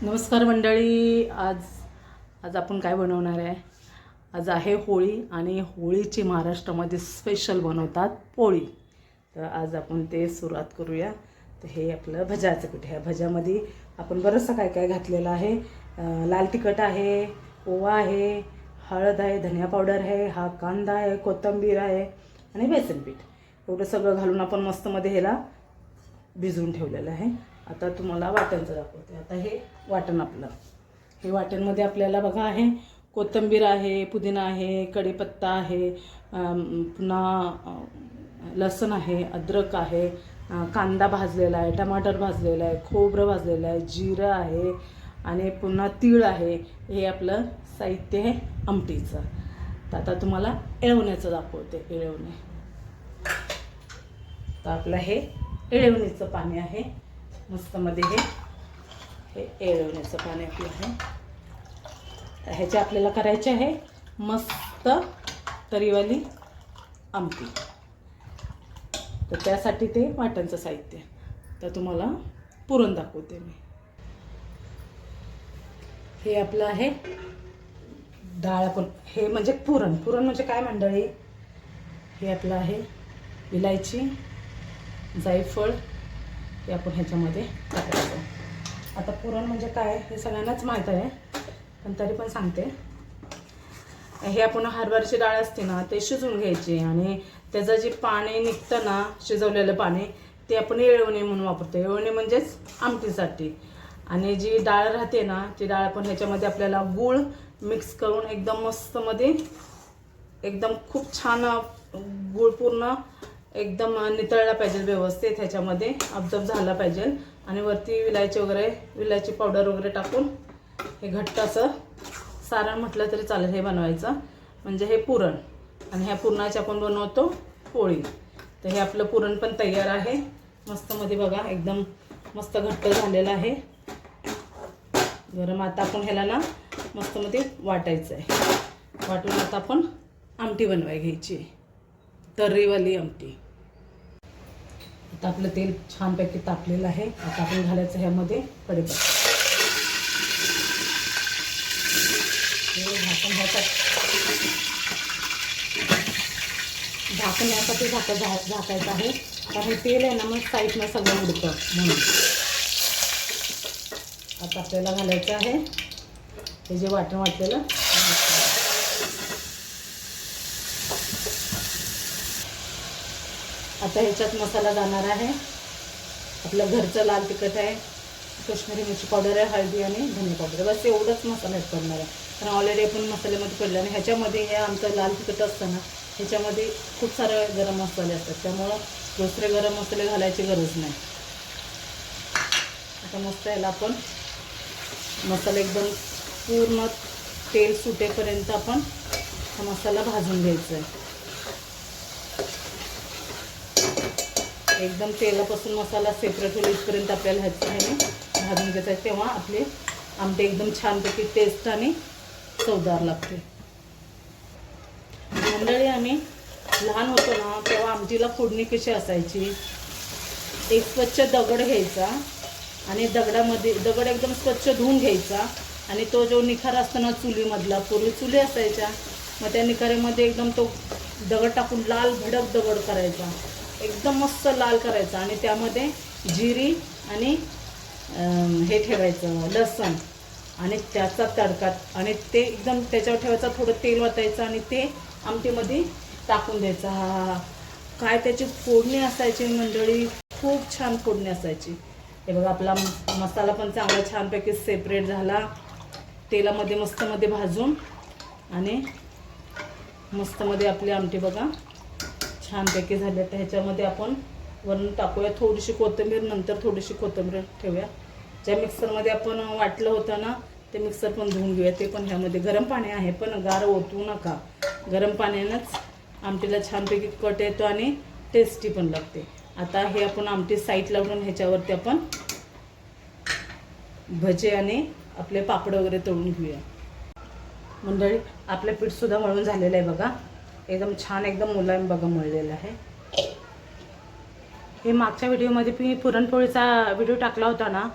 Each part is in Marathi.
नमस्कार मंडळी. आज आज आपण काय बनवणार आहे? आज आहे होळी आणि होळीची महाराष्ट्रामध्ये स्पेशल बनवतात पोळी. तर आज आपण ते सुरुवात करूया. तर हे आपलं भज्याचं पीठ आहे. भज्यामध्ये आपण बरंचसं काय काय घातलेलं आहे. लाल तिखट आहे, ओवा आहे, हळद आहे, धनिया पावडर आहे, हा कांदा आहे, कोथिंबीर आहे आणि बेसन पीठ. एवढं सगळं घालून आपण मस्तमध्ये ह्याला भिजवून ठेवलेलं आहे. आता तुम्हाला वाटणचं दाखवते. आता हे वाटण आपलं, हे वाटणमध्ये आपल्याला बघा आहे कोथिंबीर आहे, पुदिना आहे, कढीपत्ता आहे, पुन्हा लसूण आहे, अद्रक आहे, कांदा भाजलेला आहे, टमाटर भाजलेला आहे, खोबरं भाजलेलं आहे, जिरं आहे आणि पुन्हा तीळ आहे. हे आपलं साहित्य आहे आमटीचं. तर आता तुम्हाला एळवण्याचं दाखवते. एळवणे, तर आपलं हे एळवणीचं पाणी आहे. मस्तमध्ये हे एळवण्याचं पाणी आपलं आहे. ह्याचे आपल्याला करायचे आहे मस्त तरीवाली आमटी. तर त्यासाठी ते वाटणचं साहित्य. तर तुम्हाला पुरण दाखवते मी. हे आपलं आहे डाळ. आपण हे म्हणजे पुरण म्हणजे काय मंडळी? हे आपलं आहे इलायची, जायफळ, हे आपण ह्याच्यामध्ये टाकायचं. आता पुरण म्हणजे काय हे सगळ्यांनाच माहीत आहे, पण तरी पण सांगते. हे आपण हरभऱ्याची डाळ असते ना, ते शिजवून घ्यायची आणि त्याचं जे पाणी निघतं ना, शिजवलेलं पाणी, ते आपण एळवणे म्हणून वापरतो. एळवणे म्हणजेच आमटीसाठी. आणि जी डाळ राहते ना, ती डाळ आपण ह्याच्यामध्ये आपल्याला गूळ मिक्स करून एकदम मस्तमध्ये एकदम खूप छान गूळ पूर्ण एकदम नितळला पाहिजे व्यवस्थित, ह्याच्यामध्ये ऑब्झर्व झाला पाहिजे. आणि वरती विलायची पावडर वगैरे टाकून हे घट्ट असं सारण म्हटलं तरी चालेल हे बनवायचं. म्हणजे हे पुरण. आणि ह्या पुरणाची आपण बनवतो पोळी. तर हे आपलं पुरण पण तयार आहे. मस्तमध्ये बघा एकदम मस्त घट्ट झालेलं आहे. गरम. आता आपण ह्याला ना मस्तमध्ये वाटायचं आहे. वाटून आता आपण आमटी बनवायला घ्यायची, तर्रीवाली आमटी. आता आपलं तेल छानपैकी तापलेलं आहे. आता आपण घालायचं ह्यामध्ये कढीपत्ता. झाकण यासाठी झाकायचं आहे, कारण तेल आहे ना मग साईडनं सगळं उडतं म्हणून. आता आपल्याला घालायचं आहे हे जे वाटण वाटलेलं. आता ह्याच्यात मसाला जाणार आहे. आपलं घरचं लाल तिखट आहे, काश्मीरी मिरची पावडर आहे, हळदी आणि धने पावडर. बस एवढंच मसाला ॲड करणार आहे, कारण ऑलरेडी आपण मसाल्यामध्ये पडलं. आणि ह्याच्यामध्ये हे आमचं लाल तिखट असतं ना, ह्याच्यामध्ये खूप सारे गरम मसाले असतात, त्यामुळं दुसरे गरम मसाले घालायची गरज नाही. आता मस्त याला आपण मसाला एकदम पूर्ण तेल सुटेपर्यंत आपण हा मसाला भाजून घ्यायचा आहे. एकदम तेलापासून मसाला सेपरेट होईल इथपर्यंत आपल्याला ह्याने भाजून घ्यायचं आहे. तेव्हा आपले आमटे एकदम छानपैकी टेस्ट आणि चवदार लागते. मंडळी, आम्ही लहान होतो ना तेव्हा आमटीला फोडणी कशी असायची? एक स्वच्छ दगड घ्यायचा आणि दगड एकदम स्वच्छ धुवून घ्यायचा. आणि तो जो निखार असतो ना चुलीमधला, पूर्वी चुली असायच्या, मग त्या निखाऱ्यामध्ये एकदम तो दगड टाकून लाल भडक दगड करायचा, एकदम मस्त लाल करायचा. आणि त्यामध्ये जिरी आणि हे ठेवायचं लसूण आणि त्याचा तडका, आणि ते एकदम त्याच्यावर ठेवायचा. थोडं तेल वाटायचं आणि ते आमटीमध्ये टाकून द्यायचं. हा काय त्याची फोडणी असायची मंडळी, खूप छान फोडणी असायची. हे बघा आपला मसाला पण चांगला छानपैकी सेपरेट झाला तेलामध्ये मस्तमध्ये भाजून. आणि मस्तमध्ये आपली आमटी बघा छानपैकी झाली. तर ह्याच्यामध्ये आपण वरून टाकूया थोडीशी कोथिंबीर, नंतर थोडीशी कोथिंबीर ठेवूया. ज्या मिक्सरमध्ये आपण वाटलं होतं ना ते मिक्सर पण धुवून घेऊया. ते पण ह्यामध्ये गरम पाणी आहे, पण गार ओतू नका. गरम पाण्यानंच आमटीला छानपैकी कट येतो आणि टेस्टी पण लागते. आता हे आपण आमटी साईड लावून ह्याच्यावरती आपण भजे आणि आपले पापड वगैरे तळून घेऊया. मंडळी, आपलं पीठसुद्धा मळून झालेलं आहे बघा. एकदम छान एकदम मुलायम बघा मळलेलं आहे. हे मागच्या व्हिडिओमध्ये मी पुरणपोळीचा व्हिडिओ टाकला होता ना,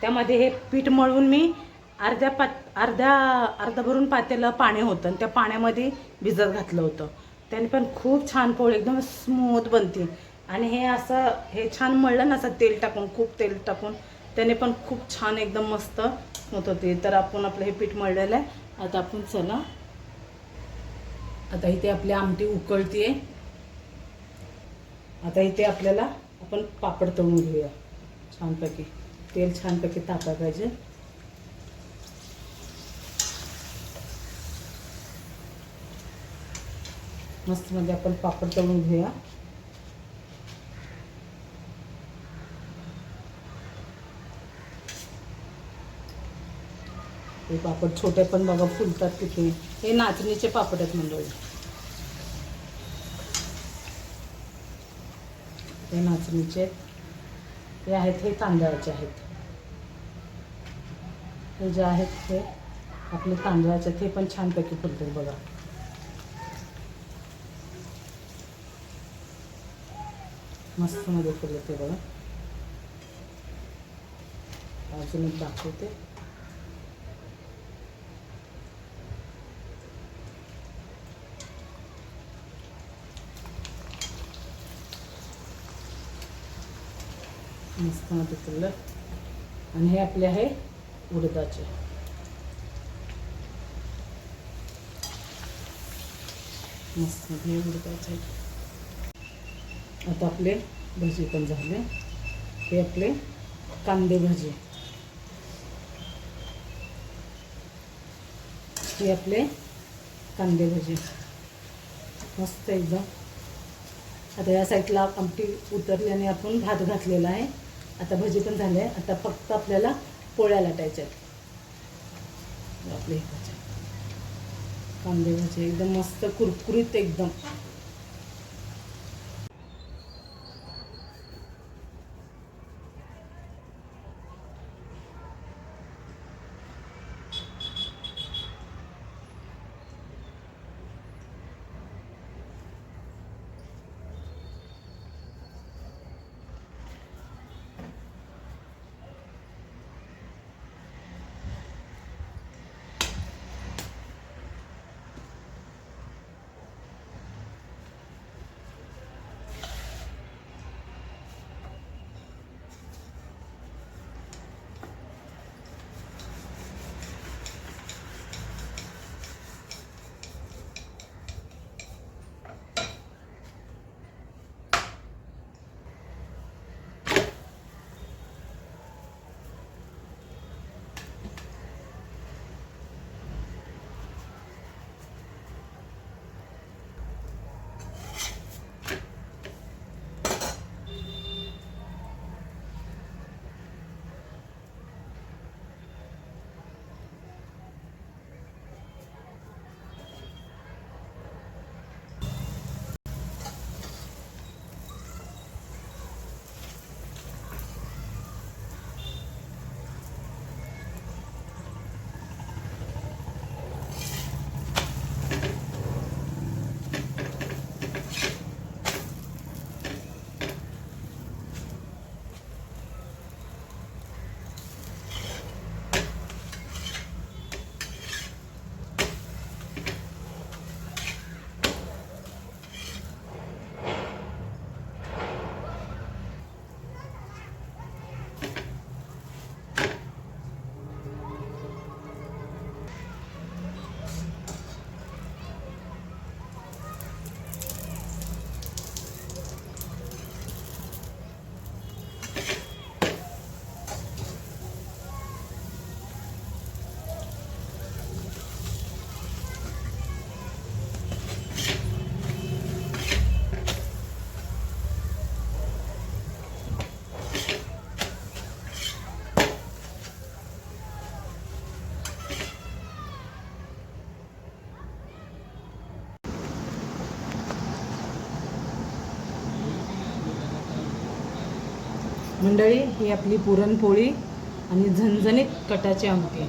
त्यामध्ये हे पीठ मळून मी अर्धा भरून पातेलं पाणी होतं आणि त्या पाण्यामध्ये भिजत घातलं होतं. त्याने पण खूप छान पोळी एकदम स्मूथ बनते. आणि हे छान मळलं ना असं तेल टाकून, खूप तेल टाकून, त्याने पण खूप छान एकदम मस्त होत होते. तर आपण आपलं हे पीठ मळलेलं आहे. आता आपण चला, आता इथे आपली आमटी उकळते. आता इथे आपल्याला आपण पापड तळून घेऊया छानपैकी. तेल छानपैकी तापायला पाहिजे. मस्त म्हणजे आपण पापड तळून घेऊया. हे पापड छोटे पण बघा फुलतात किती. हे नाचणीचे पापड आहेत मंडळी. हे नाचणीचे, हे आहेत हे तांदळाचे आहेत. हे जे आहेत ते आपले तांदळाचे, ते पण छानपैकी फुलतात बघा. मस्त मध्ये फुलत ते बघा. अजून एक दाखवते. मस्त मध्ये फुललं. आणि हे आपले आहे उडदाचे. मस्त मध्ये उडदाचे. आता आपले भजी पण झाले. हे आपले कांदे भजी. हे आपले कांदे भजी मस्त एकदम. आता या साईडला आमटी उतरली आणि आपण भात घातलेला आहे. आता भजी पण झाले. आता फक्त आपल्याला पोळ्या लाटायच्या आहेत. आपले कांदे भजी एकदम मस्त कुरकुरीत एकदम. मंडळी ही आपली पुरणपोळी आणि झणझणीत कटाची आमटी.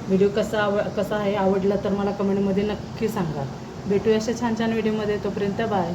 व्हिडिओ कसा आहे आवडला तर मला कमेंटमध्ये नक्की सांगा. भेटूया अशा छान छान व्हिडिओमध्ये. तोपर्यंत बाय.